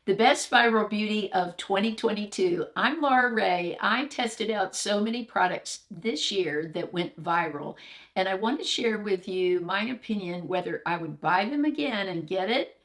The best viral beauty of 2022. I'm Laura Ray. I tested out so many products this year that went viral, and I want to share with you my opinion whether I would buy them again and get it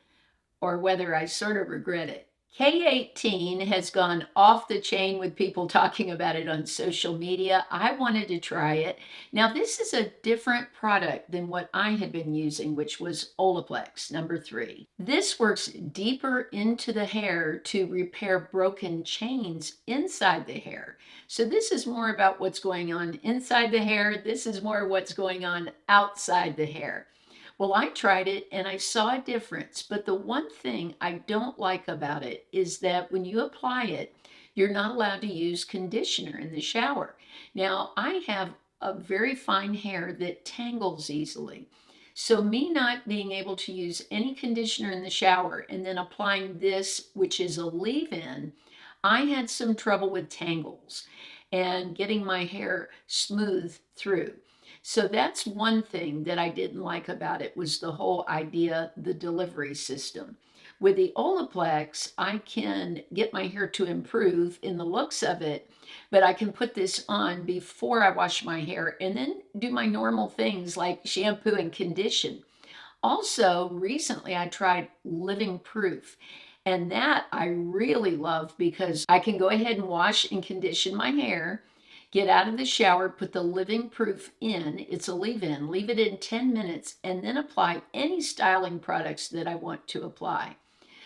or whether I sort of regret it. K18 has gone off the chain with people talking about it on social media. I wanted to try it. Now, this is a different product than what I had been using, which was Olaplex number 3. This works deeper into the hair to repair broken chains inside the hair. So this is more about what's going on inside the hair. This is more what's going on outside the hair. Well, I tried it and I saw a difference, but the one thing I don't like about it is that when you apply it, you're not allowed to use conditioner in the shower. Now, I have a very fine hair that tangles easily. So, me not being able to use any conditioner in the shower and then applying this, which is a leave in, I had some trouble with tangles and getting my hair smooth through. So that's one thing that I didn't like about it was the whole idea, the delivery system. With the Olaplex, I can get my hair to improve in the looks of it, but I can put this on before I wash my hair and then do my normal things like shampoo and condition. Also, recently I tried Living Proof, and that I really love because I can go ahead and wash and condition my hair, get out of the shower, put the Living Proof in, it's a leave-in, leave it in 10 minutes, and then apply any styling products that I want to apply.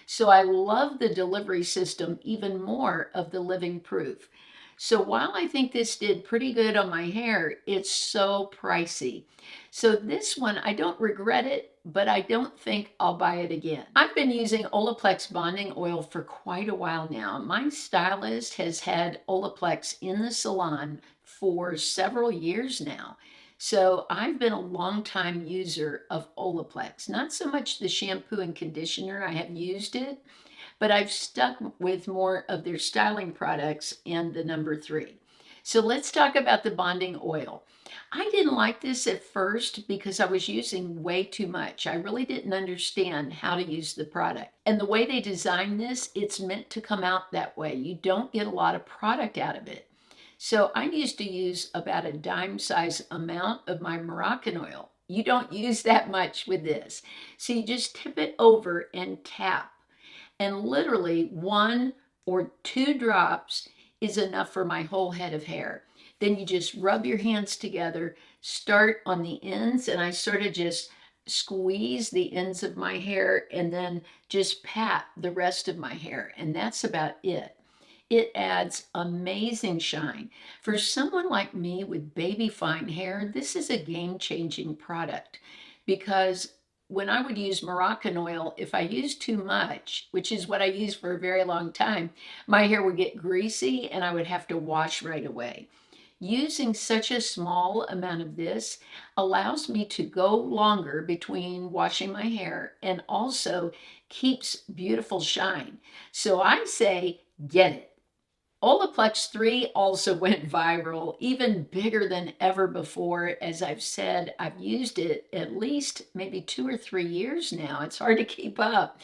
So I love the delivery system even more of the Living Proof. So while I think this did pretty good on my hair, it's so pricey. So this one, I don't regret it, but I don't think I'll buy it again. I've been using Olaplex bonding oil for quite a while now. My stylist has had Olaplex in the salon for several years now. So I've been a long time user of Olaplex. Not so much the shampoo and conditioner, I have used it, but I've stuck with more of their styling products and the number 3. So let's talk about the bonding oil. I didn't like this at first because I was using way too much. I really didn't understand how to use the product. And the way they designed this, it's meant to come out that way. You don't get a lot of product out of it. So I used to use about a dime size amount of my Moroccan oil. You don't use that much with this. So you just tip it over and tap, and literally 1 or 2 drops is enough for my whole head of hair. Then you just rub your hands together, start on the ends, and I sort of just squeeze the ends of my hair and then just pat the rest of my hair. And that's about it. It adds amazing shine. For someone like me with baby fine hair, this is a game-changing product because when I would use Moroccan oil, if I used too much, which is what I used for a very long time, my hair would get greasy and I would have to wash right away. Using such a small amount of this allows me to go longer between washing my hair and also keeps beautiful shine. So I say, get it. Olaplex 3 also went viral, even bigger than ever before. As I've said, I've used it at least maybe 2 or 3 years now. It's hard to keep up.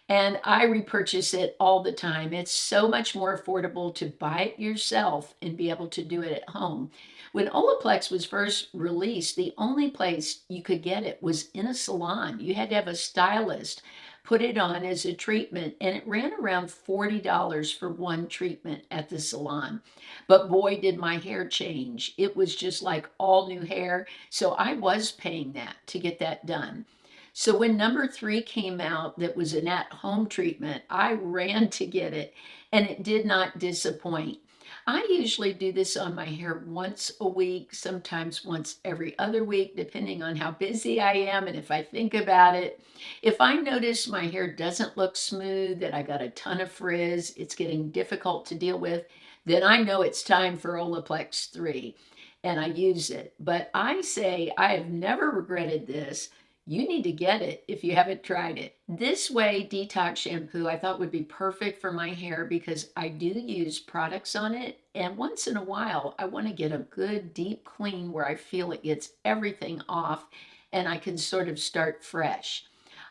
And I repurchase it all the time. It's so much more affordable to buy it yourself and be able to do it at home. When Olaplex was first released, the only place you could get it was in a salon. You had to have a stylist put it on as a treatment, and it ran around $40 for one treatment at the salon. But boy, did my hair change. It was just like all new hair. So I was paying that to get that done. So when number 3 came out, that was an at-home treatment, I ran to get it, and it did not disappoint. I usually do this on my hair once a week, sometimes once every other week, depending on how busy I am and if I think about it. If I notice my hair doesn't look smooth, that I got a ton of frizz, it's getting difficult to deal with, then I know it's time for Olaplex 3 and I use it. But I say I have never regretted this. You need to get it if you haven't tried it. This Ouai Detox shampoo I thought would be perfect for my hair because I do use products on it. And once in a while, I want to get a good deep clean where I feel it gets everything off and I can sort of start fresh.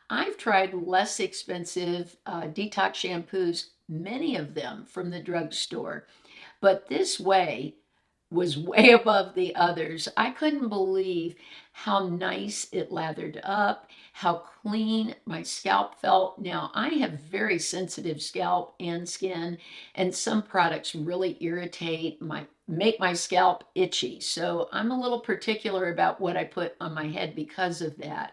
I've tried less expensive detox shampoos, many of them from the drugstore, but this way was way above the others. I couldn't believe how nice it lathered up, how clean my scalp felt. Now, I have very sensitive scalp and skin, and some products really irritate make my scalp itchy. So, I'm a little particular about what I put on my head because of that.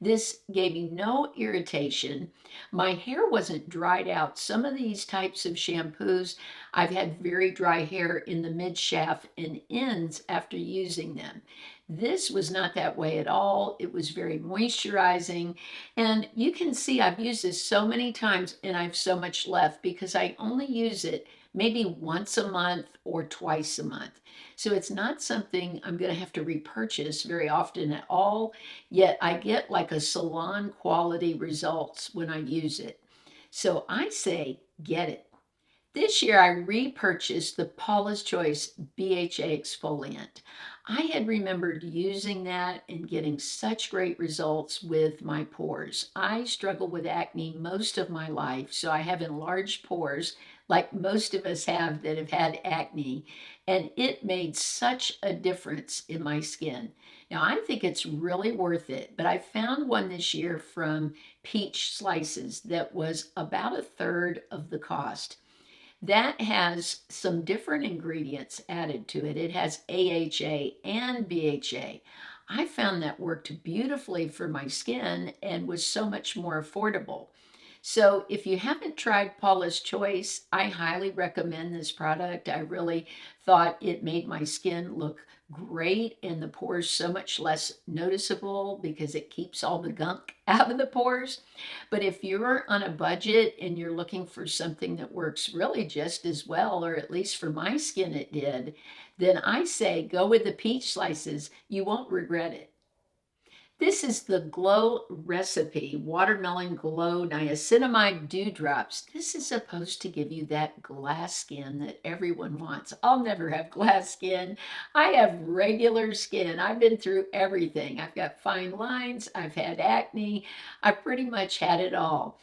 This gave me no irritation. My hair wasn't dried out. Some of these types of shampoos, I've had very dry hair in the mid shaft and ends after using them. This was not that way at all. It was very moisturizing. And you can see I've used this so many times and I have so much left because I only use it maybe once a month or twice a month. So it's not something I'm going to have to repurchase very often at all. Yet I get like a salon quality results when I use it. So I say, get it. This year I repurchased the Paula's Choice BHA exfoliant. I had remembered using that and getting such great results with my pores. I struggle with acne most of my life, so I have enlarged pores like most of us have that have had acne, and it made such a difference in my skin. Now, I think it's really worth it, but I found one this year from Peach Slices that was about a third of the cost. That has some different ingredients added to it. It has AHA and BHA. I found that worked beautifully for my skin and was so much more affordable. So, if you haven't tried Paula's Choice, I highly recommend this product. I really thought it made my skin look great and the pores so much less noticeable because it keeps all the gunk out of the pores. But if you're on a budget and you're looking for something that works really just as well, or at least for my skin it did, then I say go with the peach slices. You won't regret it. This is the Glow Recipe Watermelon Glow Niacinamide Dewdrops. This is supposed to give you that glass skin that everyone wants. I'll never have glass skin. I have regular skin. I've been through everything. I've got fine lines. I've had acne. I've pretty much had it all.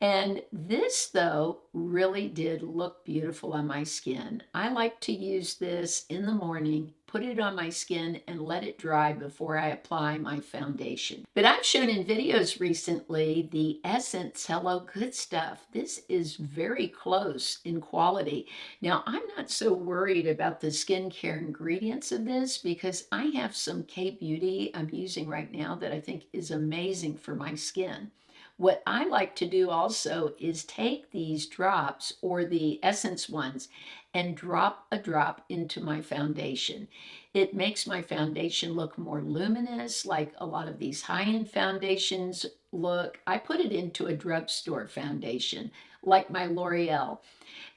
And this, though, really did look beautiful on my skin. I like to use this in the morning, put it on my skin, and let it dry before I apply my foundation. But I've shown in videos recently the Essence Hello Good Stuff. This is very close in quality. Now, I'm not so worried about the skincare ingredients of this because I have some K-Beauty I'm using right now that I think is amazing for my skin. What I like to do also is take these drops or the essence ones and drop a drop into my foundation. It makes my foundation look more luminous, like a lot of these high-end foundations look. I put it into a drugstore foundation, like my L'Oreal.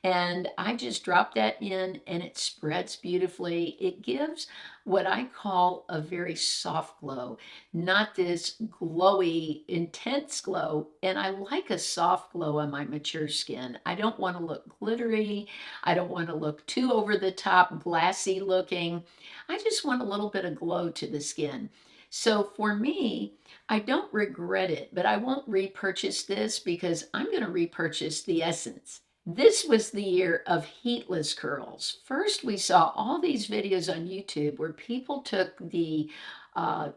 And I just drop that in and it spreads beautifully. It gives what I call a very soft glow, not this glowy, intense glow. And I like a soft glow on my mature skin. I don't want to look glittery. I don't want to look too over the top, glassy looking. I just want a little bit of glow to the skin. So for me, I don't regret it, but I won't repurchase this because I'm going to repurchase the essence. This was the year of heatless curls. First, we saw all these videos on YouTube where people took the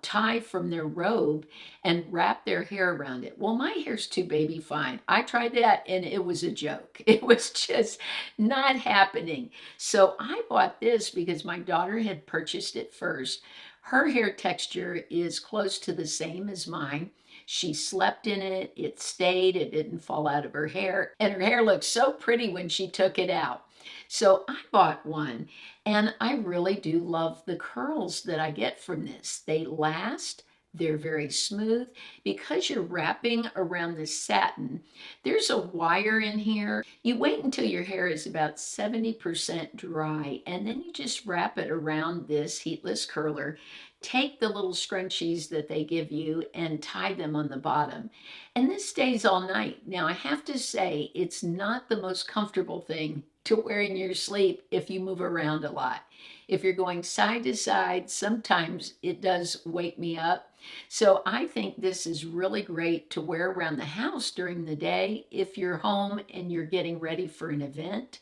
tie from their robe and wrapped their hair around it. Well, my hair's too baby fine. I tried that and it was a joke. It was just not happening. So I bought this because my daughter had purchased it first. Her hair texture is close to the same as mine. She slept in it, it stayed, it didn't fall out of her hair, and her hair looked so pretty when she took it out. So I bought one, and I really do love the curls that I get from this. They last. They're very smooth. Because you're wrapping around the satin, there's a wire in here. You wait until your hair is about 70% dry, and then you just wrap it around this heatless curler. Take the little scrunchies that they give you and tie them on the bottom. And this stays all night. Now, I have to say, it's not the most comfortable thing to wear in your sleep if you move around a lot. If you're going side to side, sometimes it does wake me up. So I think this is really great to wear around the house during the day if you're home and you're getting ready for an event.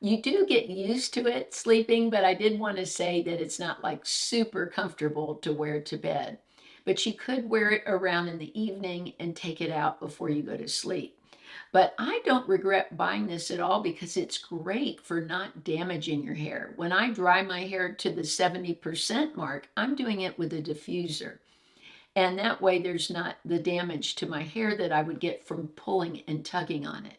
You do get used to it sleeping, but I did want to say that it's not like super comfortable to wear to bed. But you could wear it around in the evening and take it out before you go to sleep. But I don't regret buying this at all because it's great for not damaging your hair. When I dry my hair to the 70% mark, I'm doing it with a diffuser. And that way there's not the damage to my hair that I would get from pulling and tugging on it.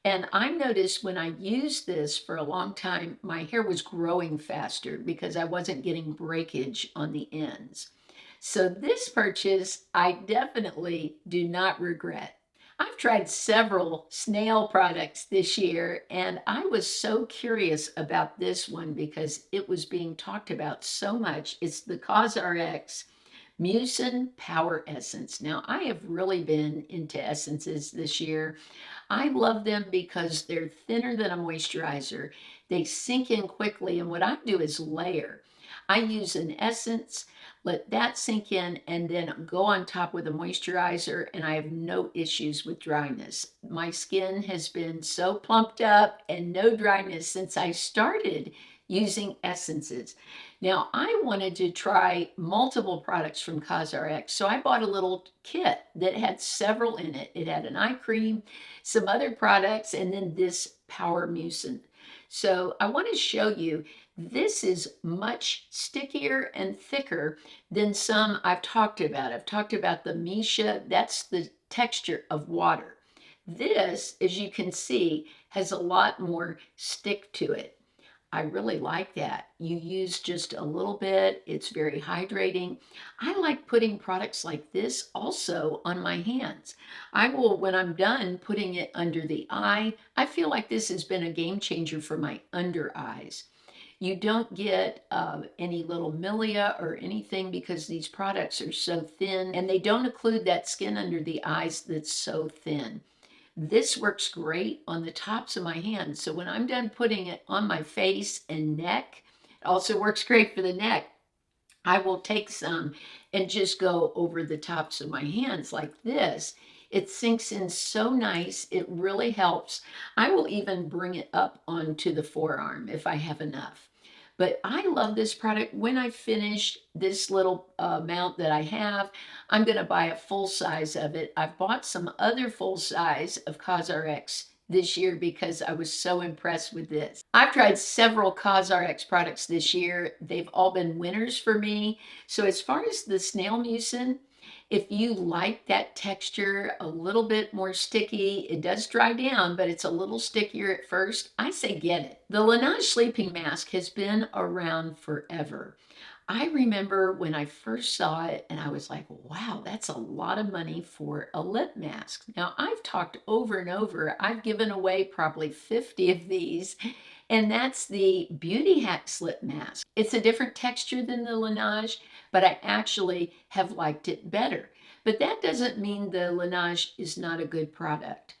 And I noticed when I used this for a long time, my hair was growing faster because I wasn't getting breakage on the ends. So this purchase, I definitely do not regret. I've tried several Snail products this year, and I was so curious about this one because it was being talked about so much. It's the COSRX Mucin Power Essence. Now, I have really been into essences this year. I love them because they're thinner than a moisturizer. They sink in quickly, and what I do is layer. I use an essence, let that sink in, and then go on top with a moisturizer, and I have no issues with dryness. My skin has been so plumped up and no dryness since I started using essences. Now, I wanted to try multiple products from COSRX, so I bought a little kit that had several in it. It had an eye cream, some other products, and then this Power Mucin. So I want to show you this is much stickier and thicker than some I've talked about. I've talked about the Misha, that's the texture of water. This, as you can see, has a lot more stick to it. I really like that. You use just a little bit. It's very hydrating. I like putting products like this also on my hands. I will, when I'm done putting it under the eye, I feel like this has been a game changer for my under eyes. You don't get any little milia or anything because these products are so thin and they don't occlude that skin under the eyes that's so thin. This works great on the tops of my hands. So when I'm done putting it on my face and neck, it also works great for the neck. I will take some and just go over the tops of my hands like this. It sinks in so nice. It really helps. I will even bring it up onto the forearm if I have enough. But I love this product. When I finish this little amount that I have, I'm going to buy a full size of it. I've bought some other full size of COSRX this year because I was so impressed with this. I've tried several COSRX products this year. They've all been winners for me. So as far as the Snail Mucin, if you like that texture, a little bit more sticky, it does dry down, but it's a little stickier at first, I say get it. The Laneige sleeping mask has been around forever. I remember when I first saw it and I was like, wow, that's a lot of money for a lip mask. Now, I've talked over and over, I've given away probably 50 of these, and that's the Beautehacks lip mask. It's a different texture than the Laneige, but I actually have liked it better. But that doesn't mean the Laneige is not a good product.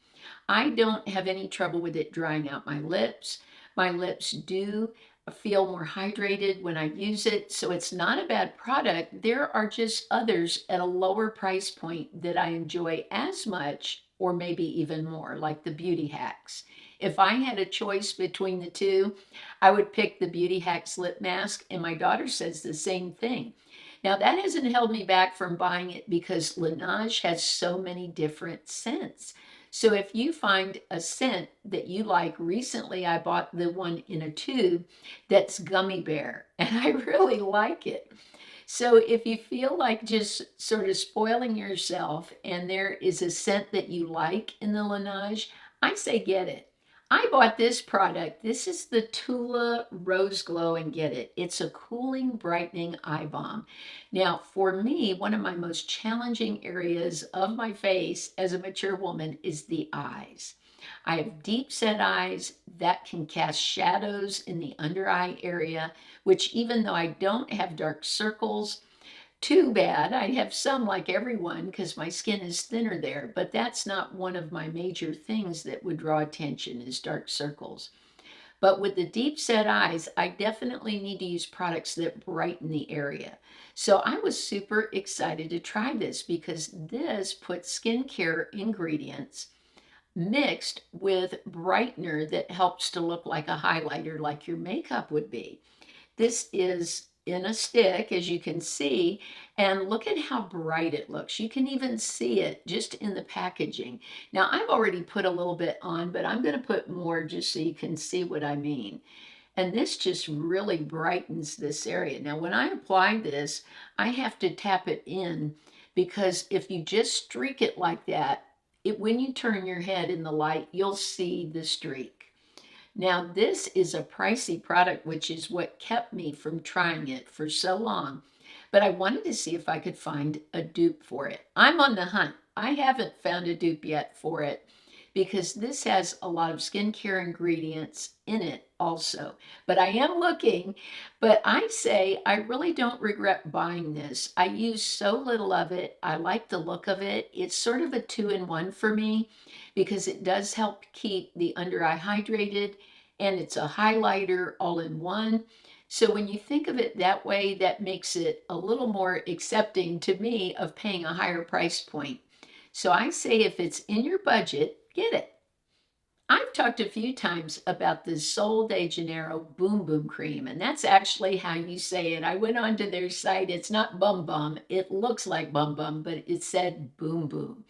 I don't have any trouble with it drying out my lips. My lips do feel more hydrated when I use it, so it's not a bad product. There are just others at a lower price point that I enjoy as much or maybe even more, like the Beautehacks. If I had a choice between the two, I would pick the Beautehacks lip mask, and my daughter says the same thing. Now, that hasn't held me back from buying it because Laneige has so many different scents. So if you find a scent that you like, recently I bought the one in a tube that's gummy bear, and I really like it. So if you feel like just sort of spoiling yourself and there is a scent that you like in the Laneige, I say get it. I bought this product. This is the Tula Rose Glow and Get It. It's a cooling, brightening eye balm. Now, for me, one of my most challenging areas of my face as a mature woman is the eyes. I have deep set eyes that can cast shadows in the under eye area, which even though I don't have dark circles, too bad. I have some like everyone because my skin is thinner there, but that's not one of my major things that would draw attention is dark circles. But with the deep set eyes, I definitely need to use products that brighten the area. So I was super excited to try this because this puts skincare ingredients mixed with brightener that helps to look like a highlighter, like your makeup would be. This is in a stick, as you can see, and look at how bright it looks. You can even see it just in the packaging. Now, I've already put a little bit on, but I'm going to put more just so you can see what I mean. And this just really brightens this area. Now, when I apply this, I have to tap it in because if you just streak it like that, when you turn your head in the light, you'll see the streak. Now, this is a pricey product, which is what kept me from trying it for so long. But I wanted to see if I could find a dupe for it. I'm on the hunt. I haven't found a dupe yet for it because this has a lot of skincare ingredients in it also. But I am looking, but I say I really don't regret buying this. I use so little of it. I like the look of it. It's sort of a two-in-one for me because it does help keep the under eye hydrated and it's a highlighter all in one. So when you think of it that way, that makes it a little more accepting to me of paying a higher price point. So I say if it's in your budget, get it. I've talked a few times about the Sol de Janeiro Boom Boom Cream, and that's actually how you say it. I went onto their site. It's not Bum Bum. It looks like Bum Bum, but it said Boom Boom.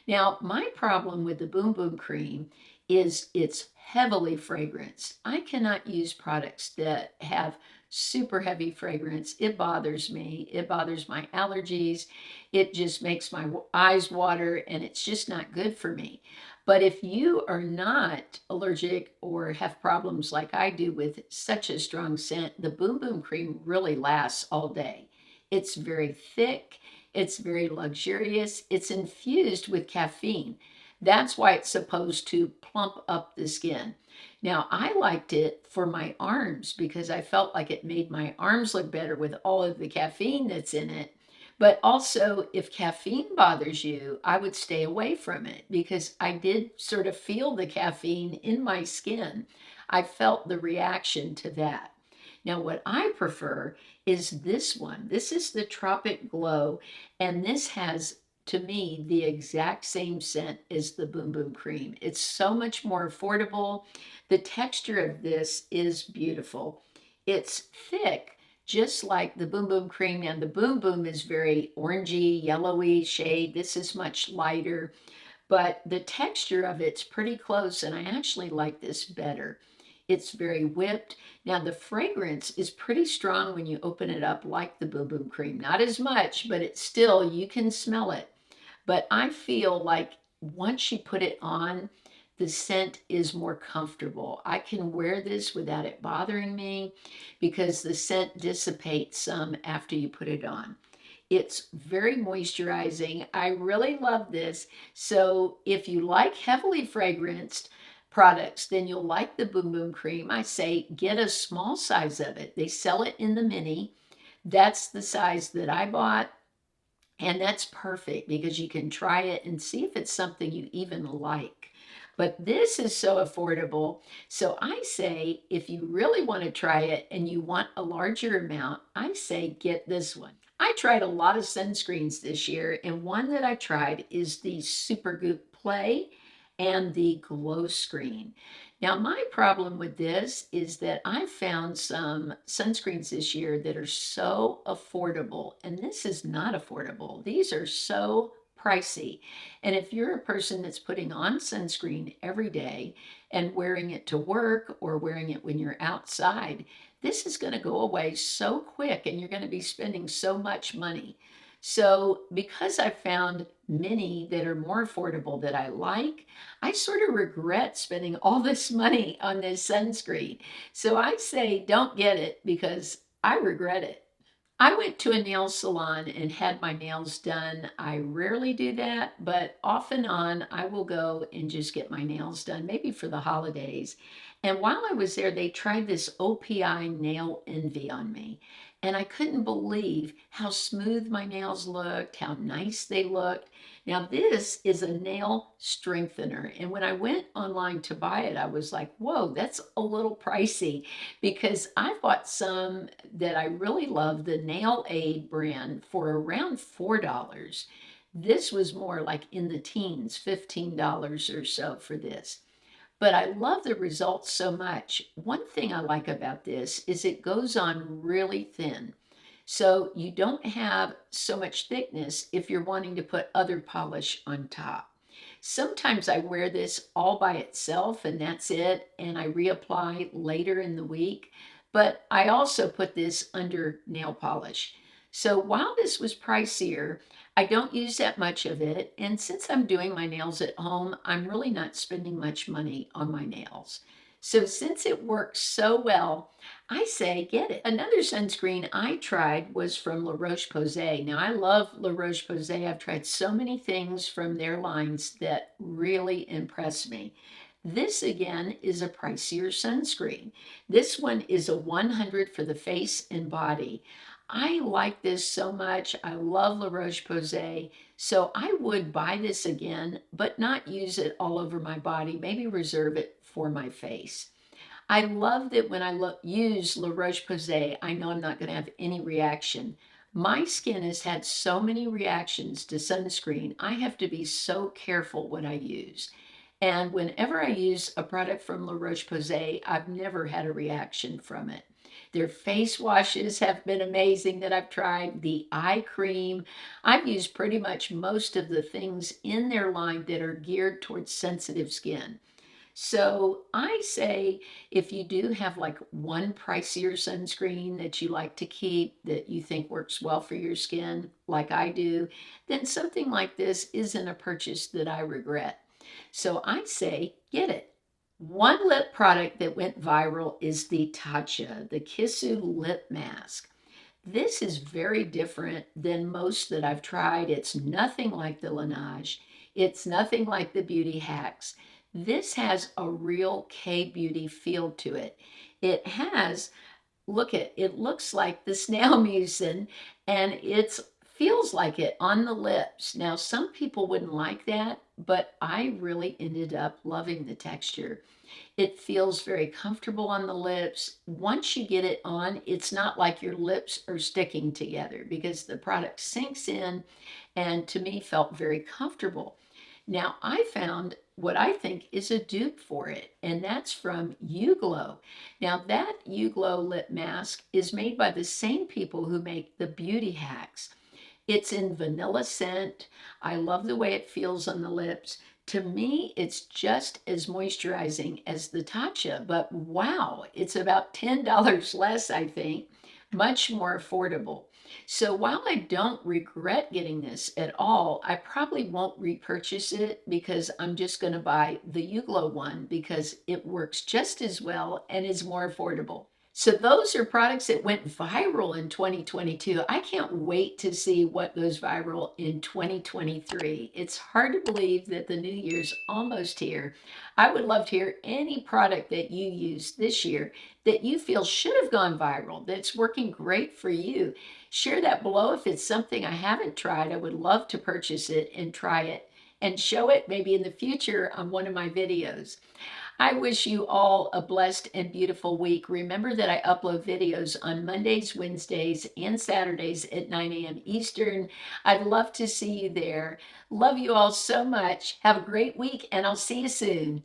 Now, my problem with the Boom Boom Cream is it's heavily fragranced. I cannot use products that have super heavy fragrance. It bothers me. It bothers my allergies. It just makes my eyes water, and it's just not good for me. But if you are not allergic or have problems like I do with such a strong scent, the Boom Boom Cream really lasts all day. It's very thick, it's very luxurious, it's infused with caffeine. That's why it's supposed to plump up the skin. Now, I liked it for my arms because I felt like it made my arms look better with all of the caffeine that's in it. But also, if caffeine bothers you, I would stay away from it because I did sort of feel the caffeine in my skin. I felt the reaction to that. Now, what I prefer is this one. This is the Tropic Glow, and this has, to me, the exact same scent as the Boom Boom Cream. It's so much more affordable. The texture of this is beautiful. It's thick, just like the Boom Boom Cream, and the Boom Boom is very orangey, yellowy shade. This is much lighter, but the texture of it's pretty close, and I actually like this better. It's very whipped. Now, the fragrance is pretty strong when you open it up, like the Boom Boom Cream. Not as much, but it's still, you can smell it. But I feel like once you put it on, the scent is more comfortable. I can wear this without it bothering me because the scent dissipates some after you put it on. It's very moisturizing. I really love this. So if you like heavily fragranced products, then you'll like the Boom Boom Cream. I say get a small size of it. They sell it in the mini. That's the size that I bought. And that's perfect because you can try it and see if it's something you even like. But this is so affordable. So I say if you really want to try it and you want a larger amount, I say get this one. I tried a lot of sunscreens this year, and one that I tried is the SuperGoop Play and the Glow Screen. Now, my problem with this is that I found some sunscreens this year that are so affordable, and this is not affordable. These are so pricey. And if you're a person that's putting on sunscreen every day and wearing it to work or wearing it when you're outside, this is going to go away so quick and you're going to be spending so much money. So, because I found many that are more affordable that I like, I sort of regret spending all this money on this sunscreen. So I say don't get it because I regret it. I went to a nail salon and had my nails done. I rarely do that, but off and on, I will go and just get my nails done, maybe for the holidays. And while I was there, they tried this OPI nail envy on me. And I couldn't believe how smooth my nails looked, how nice they looked. Now, this is a nail strengthener. And when I went online to buy it, I was like, whoa, that's a little pricey because I bought some that I really love, the Nail Aid brand, for around $4. This was more like in the teens, $15 or so for this. But I love the results so much. One thing I like about this is it goes on really thin. So you don't have so much thickness if you're wanting to put other polish on top. Sometimes I wear this all by itself and that's it, and I reapply later in the week. But I also put this under nail polish. So while this was pricier, I don't use that much of it. And since I'm doing my nails at home, I'm really not spending much money on my nails. So since it works so well, I say get it. Another sunscreen I tried was from La Roche-Posay. Now I love La Roche-Posay. I've tried so many things from their lines that really impress me. This again is a pricier sunscreen. This one is a 100 for the face and body. I like this so much. I love La Roche-Posay. So I would buy this again, but not use it all over my body. Maybe reserve it for my face. I love that when I use La Roche-Posay, I know I'm not going to have any reaction. My skin has had so many reactions to sunscreen. I have to be so careful what I use. And whenever I use a product from La Roche-Posay, I've never had a reaction from it. Their face washes have been amazing that I've tried. The eye cream. I've used pretty much most of the things in their line that are geared towards sensitive skin. So I say if you do have like one pricier sunscreen that you like to keep that you think works well for your skin, like I do, then something like this isn't a purchase that I regret. So I say get it. One lip product that went viral is the Tatcha, the Kissu lip mask. This is very different than most that I've tried. It's nothing like the Laneige. It's nothing like the Beautehacks. This has a real K-beauty feel to it. It has, look at, it looks like the snail mucin and it feels like it on the lips. Now, some people wouldn't like that, but I really ended up loving the texture. It feels very comfortable on the lips. Once you get it on, it's not like your lips are sticking together because the product sinks in and to me felt very comfortable. Now, I found what I think is a dupe for it, and that's from YuGlo. Now, that YuGlo Lip Mask is made by the same people who make the Beautehacks. It's in vanilla scent. I love the way it feels on the lips. To me, it's just as moisturizing as the Tatcha, but wow, it's about $10 less, I think, much more affordable. So while I don't regret getting this at all, I probably won't repurchase it because I'm just going to buy the YuGlo one because it works just as well and is more affordable. So those are products that went viral in 2022. I can't wait to see what goes viral in 2023. It's hard to believe that the new year's almost here. I would love to hear any product that you use this year that you feel should have gone viral, that's working great for you. Share that below if it's something I haven't tried. I would love to purchase it and try it and show it maybe in the future on one of my videos. I wish you all a blessed and beautiful week. Remember that I upload videos on Mondays, Wednesdays, and Saturdays at 9 a.m. Eastern. I'd love to see you there. Love you all so much. Have a great week, and I'll see you soon.